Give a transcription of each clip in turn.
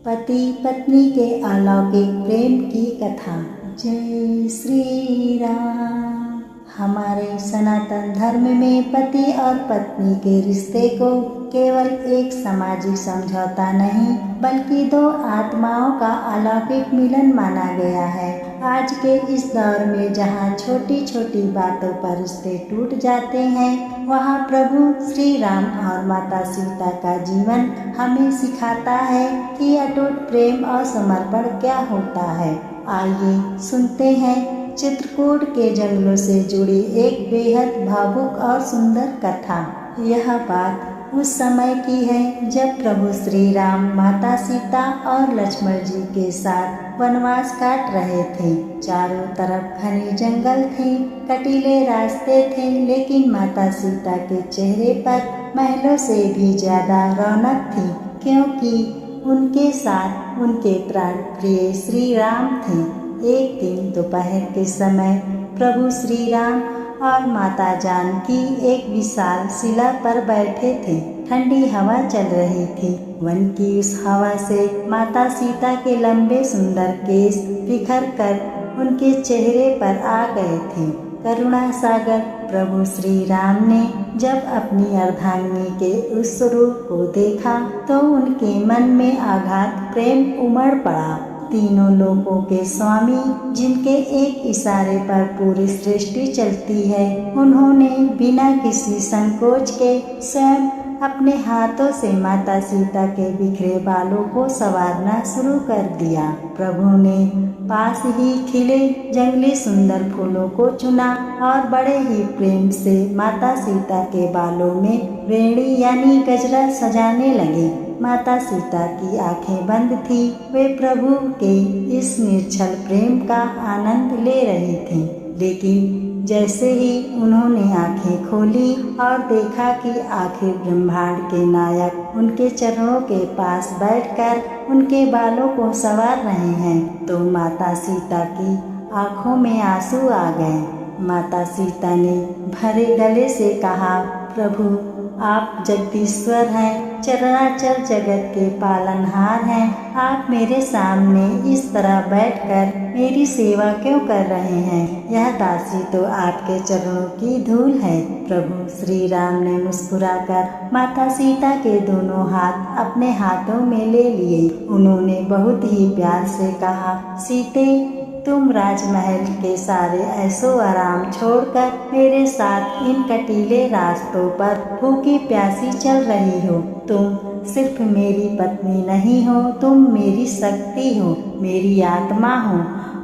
पति पत्नी के अलौकिक प्रेम की कथा। जय श्री राम। हमारे सनातन धर्म में पति और पत्नी के रिश्ते को केवल एक सामाजिक समझौता नहीं बल्कि दो आत्माओं का अलौकिक मिलन माना गया है। आज के इस दौर में जहाँ छोटी छोटी बातों पर रिश्ते टूट जाते हैं, वहाँ प्रभु श्री राम और माता सीता का जीवन हमें सिखाता है कि अटूट प्रेम और समर्पण क्या होता है। आइए सुनते हैं चित्रकूट के जंगलों से जुड़ी एक बेहद भावुक और सुंदर कथा। यह बात उस समय की है जब प्रभु श्री राम माता सीता और लक्ष्मण जी के साथ वनवास काट रहे थे। चारों तरफ घने जंगल थे, कटीले रास्ते थे, लेकिन माता सीता के चेहरे पर महलों से भी ज्यादा रौनक थी, क्योंकि उनके साथ उनके प्राण प्रिय श्री राम थे। एक दिन दोपहर के समय प्रभु श्री राम और माता जानकी एक विशाल शिला पर बैठे थे। ठंडी हवा चल रही थी। वन की उस हवा से माता सीता के लंबे सुंदर केश बिखर कर उनके चेहरे पर आ गए थे। करुणा सागर प्रभु श्री राम ने जब अपनी अर्धांगिनी के उस रूप को देखा तो उनके मन में आघात प्रेम उमड़ पड़ा। तीनों लोकों के स्वामी, जिनके एक इशारे पर पूरी सृष्टि चलती है, उन्होंने बिना किसी संकोच के स्वयं अपने हाथों से माता सीता के बिखरे बालों को संवारना शुरू कर दिया। प्रभु ने पास ही खिले जंगली सुंदर फूलों को चुना और बड़े ही प्रेम से माता सीता के बालों में वेणी यानी गजरा सजाने लगे। माता सीता की आंखें बंद थी। वे प्रभु के इस निर्छल प्रेम का आनंद ले रही थीं। लेकिन जैसे ही उन्होंने आंखें खोली और देखा कि आखिर ब्रह्मांड के नायक उनके चरणों के पास बैठकर उनके बालों को संवार रहे हैं, तो माता सीता की आंखों में आंसू आ गए। माता सीता ने भरे गले से कहा, प्रभु आप जगदीश्वर हैं, चराचर जगत के पालनहार हैं। आप मेरे सामने इस तरह बैठकर मेरी सेवा क्यों कर रहे हैं? यह दासी तो आपके चरणों की धूल है। प्रभु श्री राम ने मुस्कुराकर माता सीता के दोनों हाथ अपने हाथों में ले लिए। उन्होंने बहुत ही प्यार से कहा, सीते तुम राजमहल के सारे ऐशो आराम छोड़कर मेरे साथ इन कटीले रास्तों पर भूखी प्यासी चल रही हो। तुम सिर्फ मेरी पत्नी नहीं हो, तुम मेरी शक्ति हो, मेरी आत्मा हो।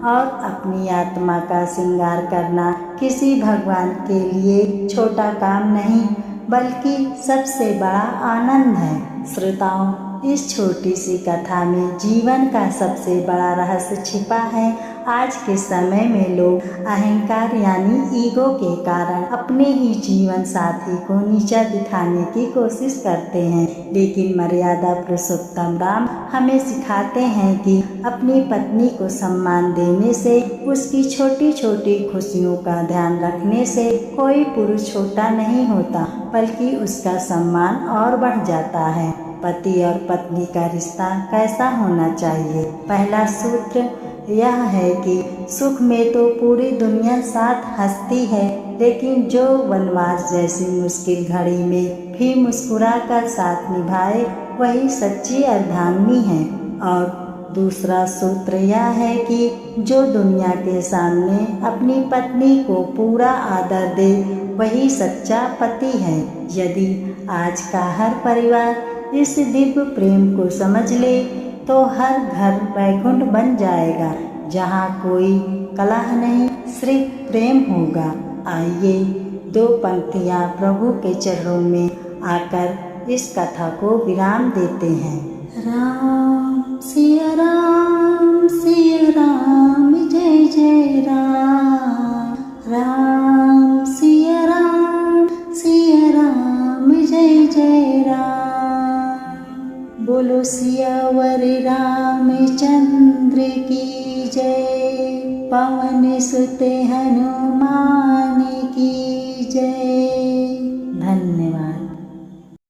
और अपनी आत्मा का श्रृंगार करना किसी भगवान के लिए छोटा काम नहीं बल्कि सबसे बड़ा आनंद है। श्रोताओं, इस छोटी सी कथा में जीवन का सबसे बड़ा रहस्य छिपा है। आज के समय में लोग अहंकार यानी ईगो के कारण अपने ही जीवन साथी को नीचा दिखाने की कोशिश करते हैं, लेकिन मर्यादा पुरुषोत्तम राम हमें सिखाते हैं कि अपनी पत्नी को सम्मान देने से, उसकी छोटी छोटी खुशियों का ध्यान रखने से कोई पुरुष छोटा नहीं होता बल्कि उसका सम्मान और बढ़ जाता है। पति और पत्नी का रिश्ता कैसा होना चाहिए? पहला सूत्र यह है कि सुख में तो पूरी दुनिया साथ हंसती है, लेकिन जो वनवास जैसी मुश्किल घड़ी में भी मुस्कुराकर साथ निभाए वही सच्ची अर्धांगिनी है। और दूसरा सूत्र यह है कि जो दुनिया के सामने अपनी पत्नी को पूरा आदर दे वही सच्चा पति है। यदि आज का हर परिवार इस दिव्य प्रेम को समझ ले तो हर घर वैकुंठ बन जाएगा, जहाँ कोई कलह नहीं, सिर्फ प्रेम होगा। आइए दो पंक्तियाँ प्रभु के चरणों में आकर इस कथा को विराम देते हैं। राम सिया राम, सिया राम, जय जय राम। राम सिया राम, सिया राम, जय जय राम। बोलो सियावर रामचंद्र की जय, पवन सुत हनुमान की जय।